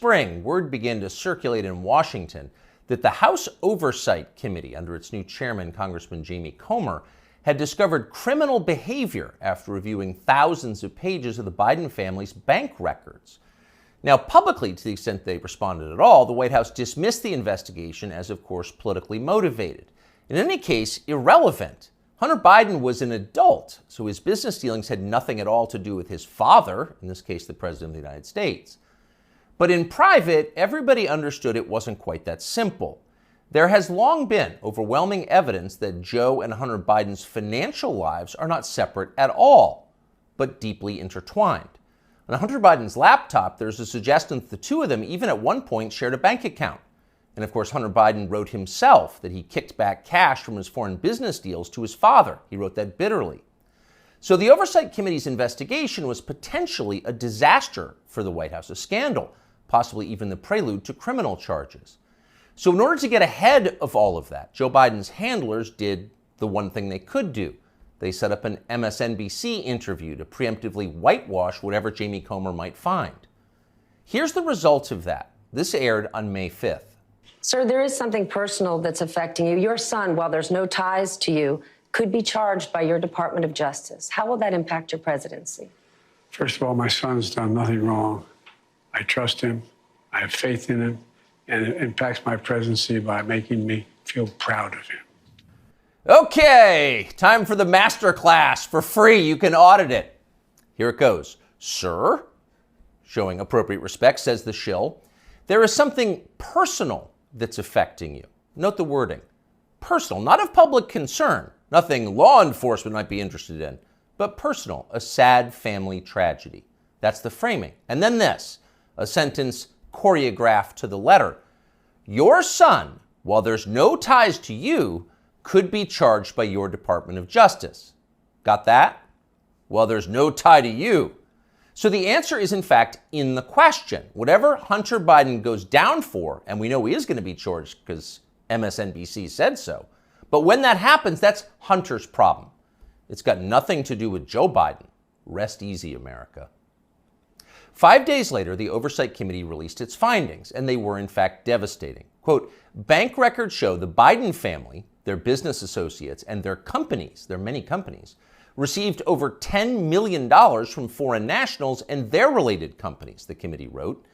spring, word began to circulate in Washington that the House Oversight Committee, under its new chairman, Congressman Jamie Comer, had discovered criminal behavior after reviewing thousands of pages of the Biden family's bank records. Now, publicly, to the extent they responded at all, the White House dismissed the investigation as, of course, politically motivated. In any case, irrelevant. Hunter Biden was an adult, so his business dealings had nothing at all to do with his father, in this case, the President of the United States. But in private, everybody understood it wasn't quite that simple. There has long been overwhelming evidence that Joe and Hunter Biden's financial lives are not separate at all, but deeply intertwined. On Hunter Biden's laptop, there's a suggestion that the two of them even at one point shared a bank account. And of course, Hunter Biden wrote himself that he kicked back cash from his foreign business deals to his father. He wrote that bitterly. So the Oversight Committee's investigation was potentially a disaster for the White House, a scandal, possibly even the prelude to criminal charges. So in order to get ahead of all of that, Joe Biden's handlers did the one thing they could do. They set up an MSNBC interview to preemptively whitewash whatever Jamie Comer might find. Here's the results of that. This aired on May 5th. Sir, there is something personal that's affecting you. Your son, while there's no ties to you, could be charged by your Department of Justice. How will that impact your presidency? First of all, my son's done nothing wrong. I trust him. I have faith in him. And it impacts my presidency by making me feel proud of him. Okay, time for the master class for free. You can audit it. Here it goes. Sir, showing appropriate respect, says the shill, there is something personal that's affecting you. Note the wording. Personal, not of public concern, nothing law enforcement might be interested in, but personal, a sad family tragedy. That's the framing. And then this, a sentence choreographed to the letter. Your son, while there's no ties to you, could be charged by your Department of Justice. Got that? Well, there's no tie to you. So the answer is, in fact, in the question. Whatever Hunter Biden goes down for, and we know he is going to be charged because MSNBC said so, but when that happens, that's Hunter's problem. It's got nothing to do with Joe Biden. Rest easy, America. 5 days later, the Oversight Committee released its findings, and they were, in fact, devastating. Quote, bank records show the Biden family, their business associates, and their companies, their many companies, received over $10 million from foreign nationals and their related companies, the committee wrote.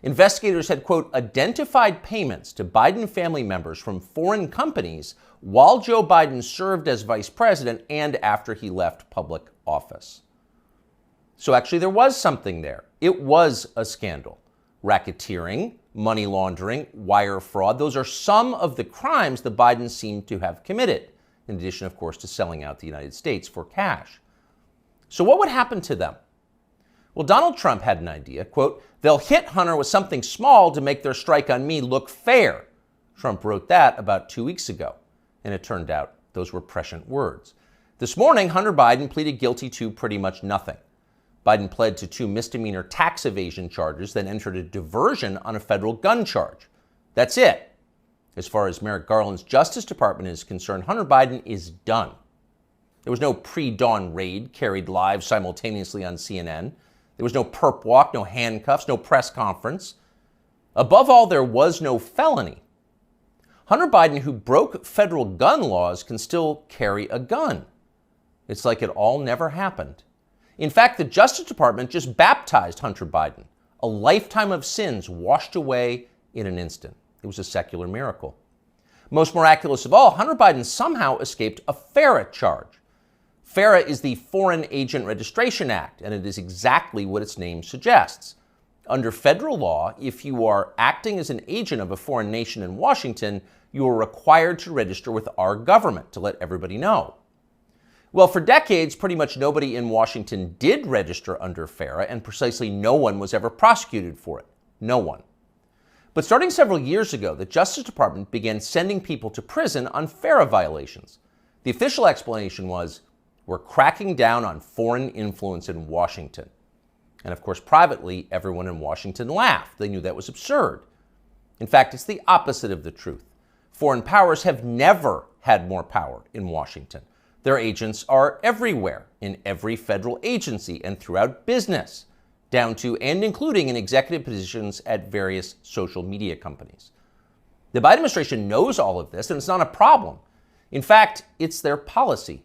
Investigators had, quote, identified payments to Biden family members from foreign companies while Joe Biden served as vice president and after he left public office. So actually there was something there. It was a scandal. Racketeering, money laundering, wire fraud, those are some of the crimes the Bidens seem to have committed, in addition, of course, to selling out the United States for cash. So what would happen to them? Well, Donald Trump had an idea, quote, they'll hit Hunter with something small to make their strike on me look fair. Trump wrote that about 2 weeks ago, and it turned out those were prescient words. This morning, Hunter Biden pleaded guilty to pretty much nothing. Biden pled to 2 misdemeanor tax evasion charges, then entered a diversion on a federal gun charge. That's it. As far as Merrick Garland's Justice Department is concerned, Hunter Biden is done. There was no pre-dawn raid carried live simultaneously on CNN. There was no perp walk, no handcuffs, no press conference. Above all, there was no felony. Hunter Biden, who broke federal gun laws, can still carry a gun. It's like it all never happened. In fact, the Justice Department just baptized Hunter Biden, a lifetime of sins washed away in an instant. It was a secular miracle. Most miraculous of all, Hunter Biden somehow escaped a FARA charge. FARA is the Foreign Agent Registration Act, and it is exactly what its name suggests. Under federal law, if you are acting as an agent of a foreign nation in Washington, you are required to register with our government to let everybody know. Well, for decades, pretty much nobody in Washington did register under FARA, and precisely no one was ever prosecuted for it. No one. But starting several years ago, the Justice Department began sending people to prison on FARA violations. The official explanation was, we're cracking down on foreign influence in Washington. And of course, privately, everyone in Washington laughed. They knew that was absurd. In fact, it's the opposite of the truth. Foreign powers have never had more power in Washington. Their agents are everywhere, in every federal agency and throughout business. down to and including in executive positions at various social media companies. The Biden administration knows all of this, and it's not a problem. In fact, it's their policy.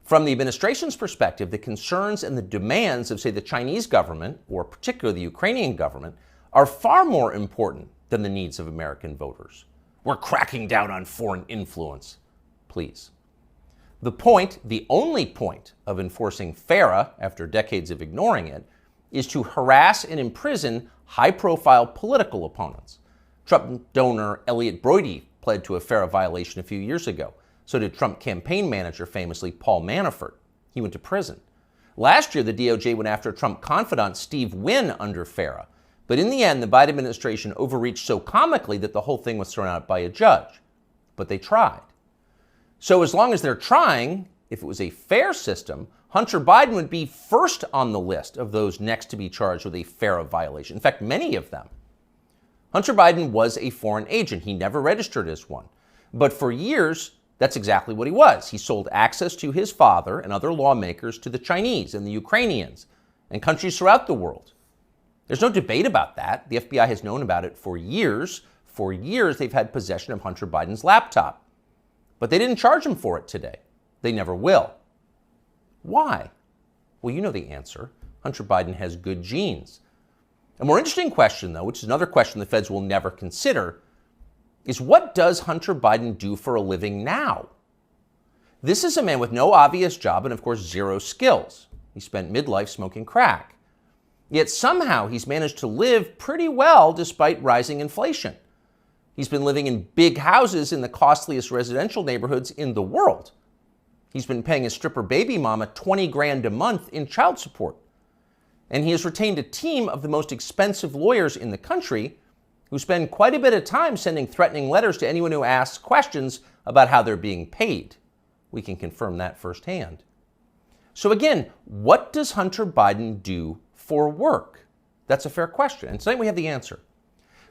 From the administration's perspective, the concerns and the demands of, say, the Chinese government, or particularly the Ukrainian government, are far more important than the needs of American voters. We're cracking down on foreign influence. Please. The point, the only point of enforcing FARA, after decades of ignoring it, is to harass and imprison high-profile political opponents. Trump donor Elliot Broidy pled to a FARA violation a few years ago. So did Trump campaign manager, famously Paul Manafort. He went to prison. Last year, the DOJ went after Trump confidant Steve Wynn under FARA. But in the end, the Biden administration overreached so comically that the whole thing was thrown out by a judge. But they tried. So as long as they're trying, if it was a fair system, Hunter Biden would be first on the list of those next to be charged with a FARA violation. In fact, many of them. Hunter Biden was a foreign agent. He never registered as one. But for years, that's exactly what he was. He sold access to his father and other lawmakers to the Chinese and the Ukrainians and countries throughout the world. There's no debate about that. The FBI has known about it for years. For years, they've had possession of Hunter Biden's laptop. But they didn't charge him for it today. They never will. Why? Well, you know the answer. Hunter Biden has good genes. A more interesting question, though, which is another question the feds will never consider, is what does Hunter Biden do for a living now? This is a man with no obvious job and, of course, zero skills. He spent midlife smoking crack. Yet somehow he's managed to live pretty well despite rising inflation. He's been living in big houses in the costliest residential neighborhoods in the world. He's been paying his stripper baby mama $20,000 a month in child support. And he has retained a team of the most expensive lawyers in the country who spend quite a bit of time sending threatening letters to anyone who asks questions about how they're being paid. We can confirm that firsthand. So again, what does Hunter Biden do for work? That's a fair question, and tonight we have the answer.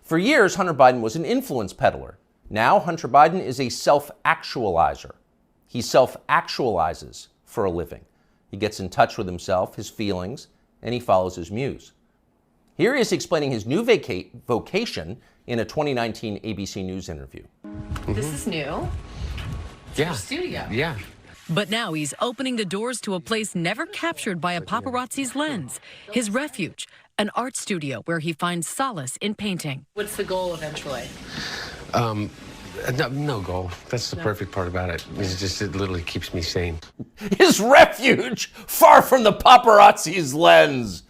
For years, Hunter Biden was an influence peddler. Now, Hunter Biden is a self-actualizer. He self-actualizes for a living. He gets in touch with himself, his feelings, and he follows his muse. Here he is explaining his new vocation in a 2019 ABC News interview. This is new. It's your studio. Yeah. But now he's opening the doors to a place never captured by a paparazzi's lens, his refuge, an art studio where he finds solace in painting. What's the goal eventually? No goal. That's the perfect part about it. It's just, it literally keeps me sane. His refuge, far from the paparazzi's lens.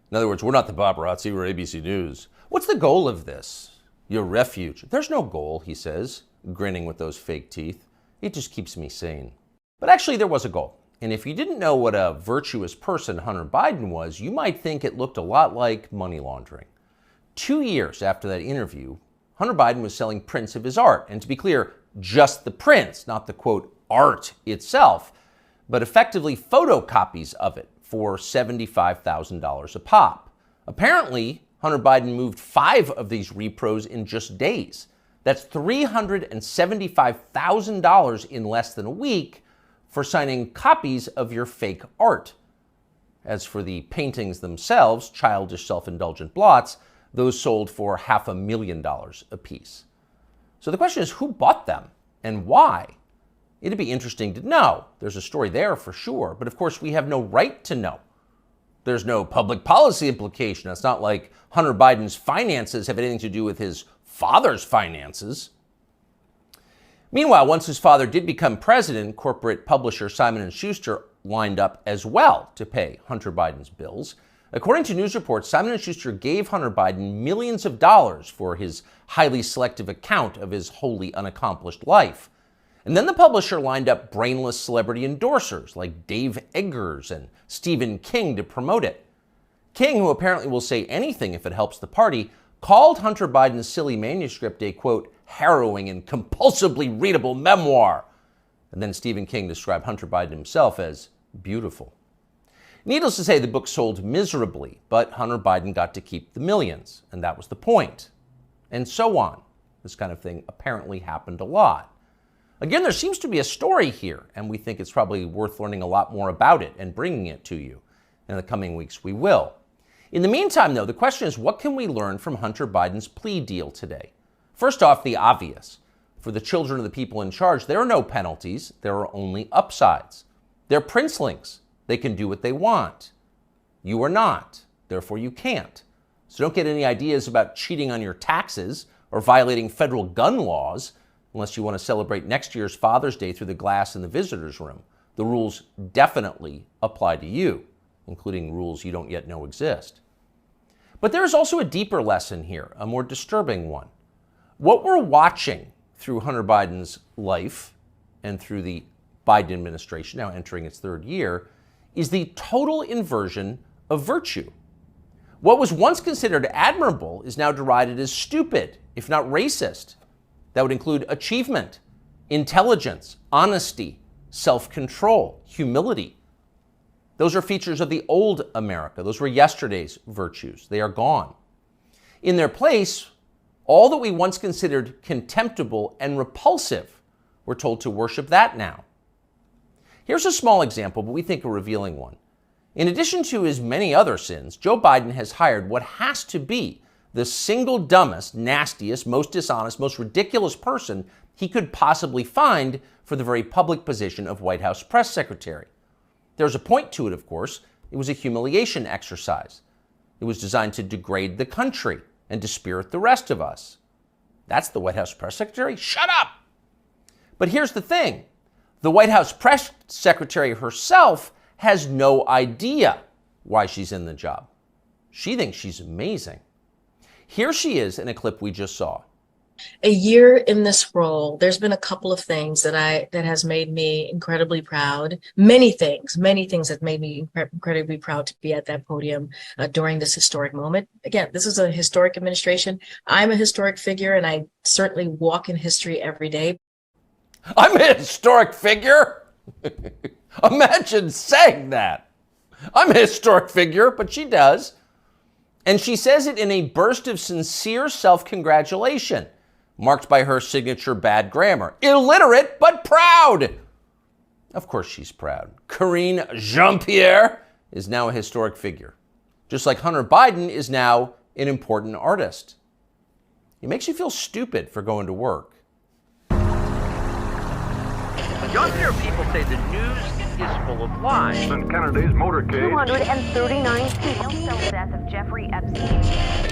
In other words, we're not the paparazzi, we're ABC News. What's the goal of this? Your refuge. There's no goal, he says, grinning with those fake teeth. It just keeps me sane. But actually, there was a goal. And if you didn't know what a virtuous person Hunter Biden was, you might think it looked a lot like money laundering. 2 years after that interview, Hunter Biden was selling prints of his art. And to be clear, just the prints, not the, quote, art itself, but effectively photocopies of it for $75,000 a pop. Apparently, Hunter Biden moved 5 of these repros in just days. That's $375,000 in less than a week for signing copies of your fake art. As for the paintings themselves, childish self-indulgent blots, those sold for $500,000 apiece. So the question is, who bought them and why? It'd be interesting to know. There's a story there for sure, but of course we have no right to know. There's no public policy implication. It's not like Hunter Biden's finances have anything to do with his father's finances. Meanwhile, once his father did become president, corporate publisher Simon & Schuster lined up as well to pay Hunter Biden's bills. According to news reports, Simon & Schuster gave Hunter Biden millions of dollars for his highly selective account of his wholly unaccomplished life. And then the publisher lined up brainless celebrity endorsers like Dave Eggers and Stephen King to promote it. King, who apparently will say anything if it helps the party, called Hunter Biden's silly manuscript a, quote, harrowing and compulsively readable memoir. And then Stephen King described Hunter Biden himself as beautiful. Needless to say, the book sold miserably, but Hunter Biden got to keep the millions, and that was the point. And so on. This kind of thing apparently happened a lot. Again, there seems to be a story here, and we think it's probably worth learning a lot more about it and bringing it to you. In the coming weeks, we will. In the meantime, though, the question is, what can we learn from Hunter Biden's plea deal today? First off, the obvious. For the children of the people in charge, there are no penalties. There are only upsides. They're princelings. They can do what they want. You are not. Therefore, you can't. So don't get any ideas about cheating on your taxes or violating federal gun laws unless you want to celebrate next year's Father's Day through the glass in the visitor's room. The rules definitely apply to you, including rules you don't yet know exist. But there is also a deeper lesson here, a more disturbing one. What we're watching through Hunter Biden's life and through the Biden administration, now entering its third year, is the total inversion of virtue. What was once considered admirable is now derided as stupid, if not racist. That would include achievement, intelligence, honesty, self-control, humility. Those are features of the old America. Those were yesterday's virtues. They are gone. In their place, all that we once considered contemptible and repulsive, we're told to worship that now. Here's a small example, but we think a revealing one. In addition to his many other sins, Joe Biden has hired what has to be the single dumbest, nastiest, most dishonest, most ridiculous person he could possibly find for the very public position of White House press secretary. There's a point to it, of course. It was a humiliation exercise. It was designed to degrade the country and dispirit the rest of us. That's the White House press secretary? Shut up! But here's the thing. The White House press secretary herself has no idea why she's in the job. She thinks she's amazing. Here she is in a clip we just saw. A year in this role, there's been a couple of things that has made me incredibly proud. Many things that made me incredibly proud to be at that podium during this historic moment. Again, this is a historic administration. I'm a historic figure, and I certainly walk in history every day. I'm a historic figure? Imagine saying that. I'm a historic figure, but she does. And she says it in a burst of sincere self-congratulation, marked by her signature bad grammar. Illiterate, but proud. Of course she's proud. Karine Jean-Pierre is now a historic figure, just like Hunter Biden is now an important artist. It makes you feel stupid for going to work. Younger people say the news is full of lies. Kennedy's motorcade. 239 people. The death of Jeffrey Epstein.